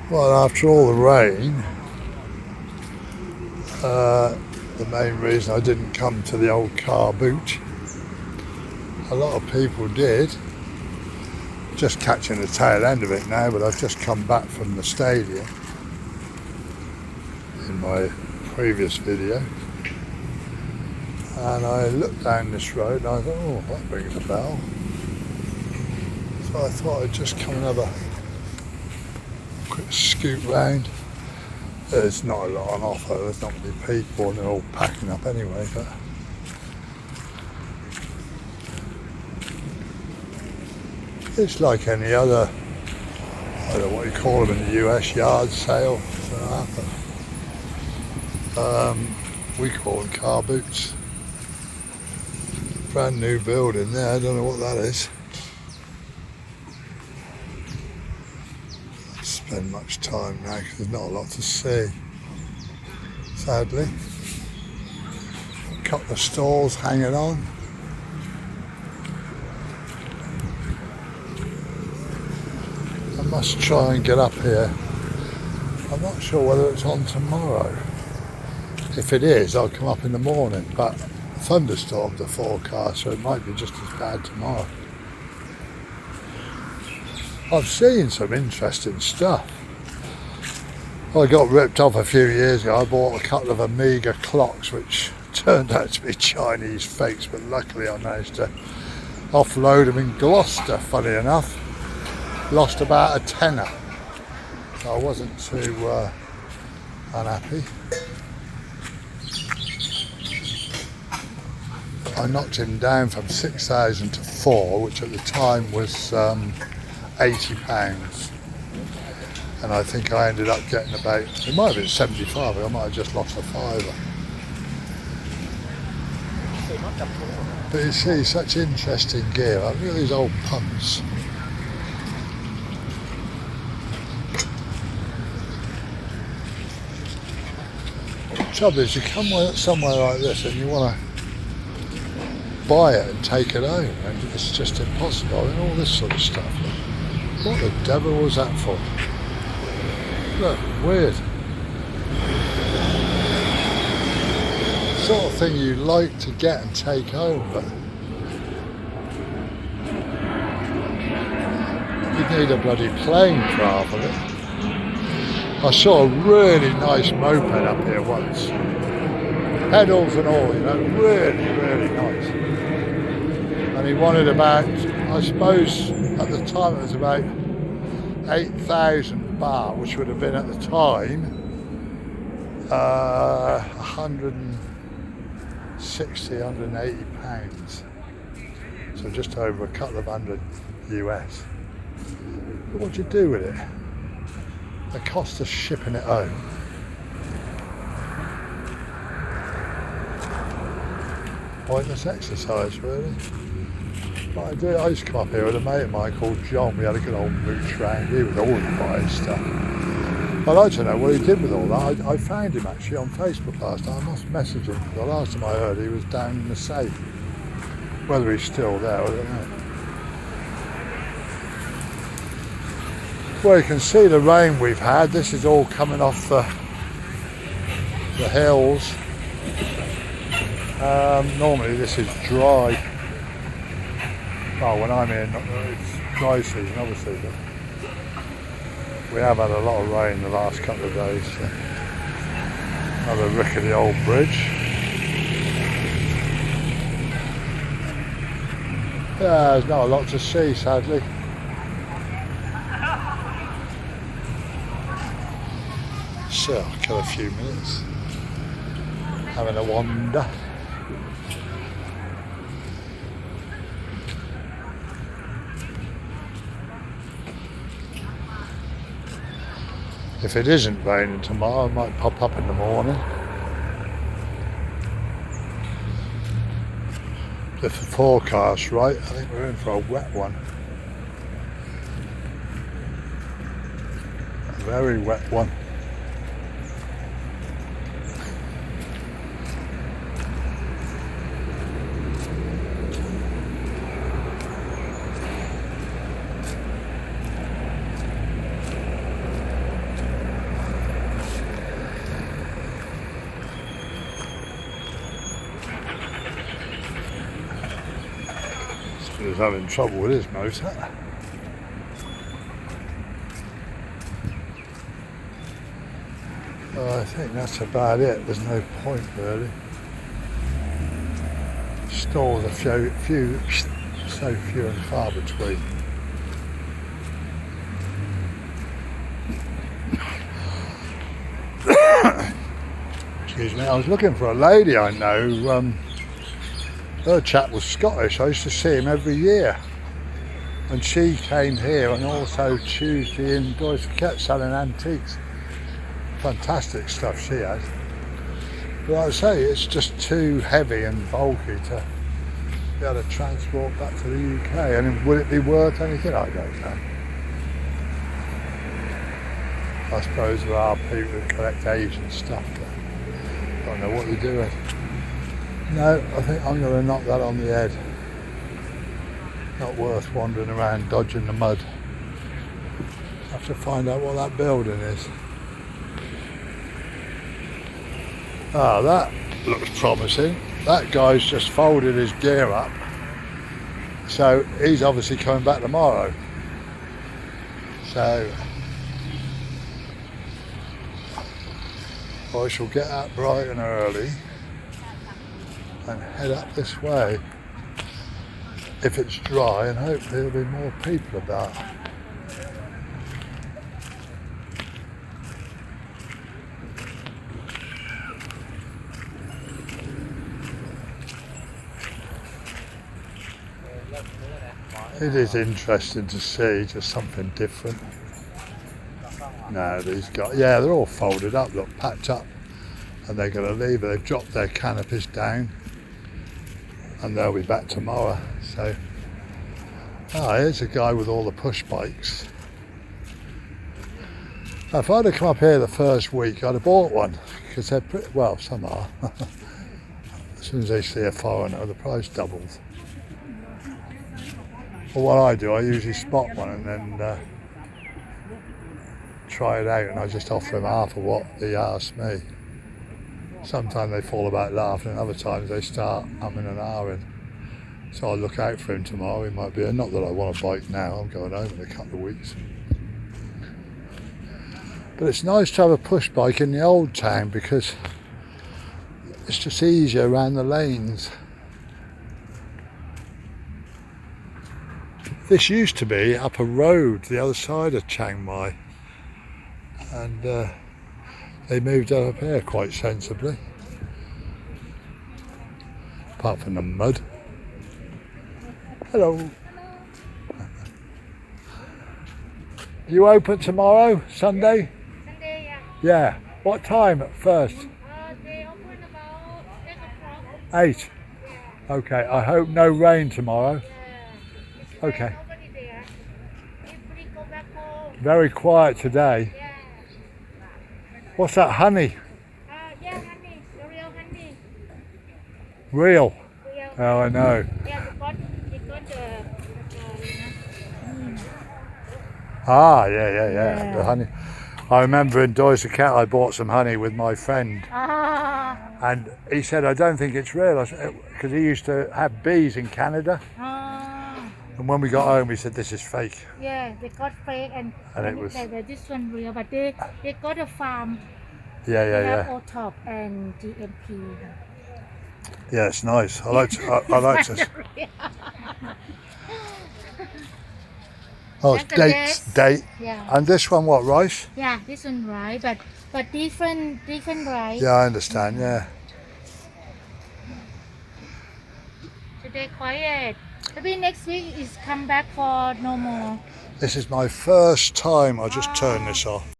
Well, after all the rain, the main reason I didn't come to the old car boot, a lot of people did. Just catching the tail end of it now, but I've just come back from the stadium in my previous video, and I looked down this road and I thought, oh, that rings a bell. So I thought I'd just come and have a quick scoot round. There's not a lot on offer, there's not many people and they're all packing up anyway, but it's like any other, I don't know what you call them in the US, yard sale. We call them car boots. Brand new building there, I don't know what that is. Don't spend much time now because there's not a lot to see, sadly. A couple of stalls hanging on. I must try and get up here. I'm not sure whether it's on tomorrow. If it is, I'll come up in the morning, but thunderstorms are forecast, so it might be just as bad tomorrow. I've seen some interesting stuff. I got ripped off a few years ago. I bought a couple of Amiga clocks, which turned out to be Chinese fakes, but luckily I managed to offload them in Gloucester, funny enough. Lost about a tenner, so I wasn't too unhappy. I knocked him down from 6,000 to 4, which at the time was £80, and I think I ended up getting about, it might have been 75, I might have just lost a fiver. But you see, such interesting gear. Look at these old pumps. The trouble is, you come somewhere like this and you want to buy it and take it home, and it's just impossible. And all this sort of stuff. What the devil was that for? Look, weird. Sort of thing you like to get and take home, but you'd need a bloody plane for half of it. I saw a really nice moped up here once. Pedals and all, you know, really, really nice. And he wanted about, I suppose at the time it was about 8,000 baht, which would have been at the time 160, 180 pounds. So just over a couple of hundred US. But what do you do with it? The cost of shipping it home. Pointless exercise, really. But I used to come up here with a mate of mine called John. We had a good old mooch round. He was always buying stuff. I'd like to know what he did with all that. I found him actually on Facebook last time. I must message him. The last time I heard he was down in the safe. Whether he's still there, I don't know. Well, you can see the rain we've had. This is all coming off the hills. Normally this is dry. Well, when I'm in, it's dry season obviously, but we have had a lot of rain the last couple of days. So. Another rickety old bridge. Yeah, there's not a lot to see, sadly. So I'll kill a few minutes having a wander. If it isn't raining tomorrow, I might pop up in the morning. If the forecast's right, I think we're in for a wet one. A very wet one. was having trouble with his motor. I think that's about it. There's no point really. Stores are so few and far between. Excuse me. I was looking for a lady I know. Her chap was Scottish. I used to see him every year, and she came here and also Tuesday in Dorsett selling antiques. Fantastic stuff she has. But like I say, it's just too heavy and bulky to be able to transport back to the UK. And would it be worth anything? I don't know. I suppose there are people who collect Asian stuff, but I don't know what they're doing. No, I think I'm going to knock that on the head. Not worth wandering around dodging the mud. Have to find out what that building is. Ah, that looks promising. That guy's just folded his gear up, so he's obviously coming back tomorrow. So I shall get out bright and early and head up this way if it's dry, and hopefully there'll be more people about. It is interesting to see, just something different. No, these guys, yeah, they're all folded up, look, packed up, and they're going to leave it. They've dropped their canopies down, and they'll be back tomorrow. So, here's a guy with all the push bikes. Now, if I'd have come up here the first week, I'd have bought one, because they're pretty, well, some are. As soon as they see a foreigner, the price doubles. Well, what I do, I usually spot one and then try it out, and I just offer them half of what he asked me. Sometimes they fall about laughing, and other times they start umming and ahhing. So I'll look out for him tomorrow. He might be, not that I want a bike now, I'm going home in a couple of weeks. But it's nice to have a push bike in the old town because it's just easier around the lanes. This used to be up a road the other side of Chiang Mai, and they moved it up here quite sensibly, apart from the mud. Hello. You open tomorrow, Sunday? Sunday, yeah. Yeah. What time at first? They open about 8 o'clock. 8? Yeah. Okay, I hope no rain tomorrow. Yeah. Okay. Nobody there. Everybody go back home. Very quiet today. Yeah. What's that, honey? Yeah, honey. The real honey. Real? Real. Oh, I know. Yeah, they got the Yeah. The honey. I remember in Dorsett I bought some honey with my friend, and he said, I don't think it's real, because he used to have bees in Canada. And when we got home, he said, this is fake. Yeah, they got fake, and it was this one real, but they got a farm. Yeah. O-top and GMP. Yeah, it's nice. I like to. Oh, it's date. Yeah. And this one, what, rice? Yeah, this one rice, but different rice. Yeah, I understand. Yeah. Today quiet. Maybe next week is come back for no more. This is my first time. I'll just turn this off.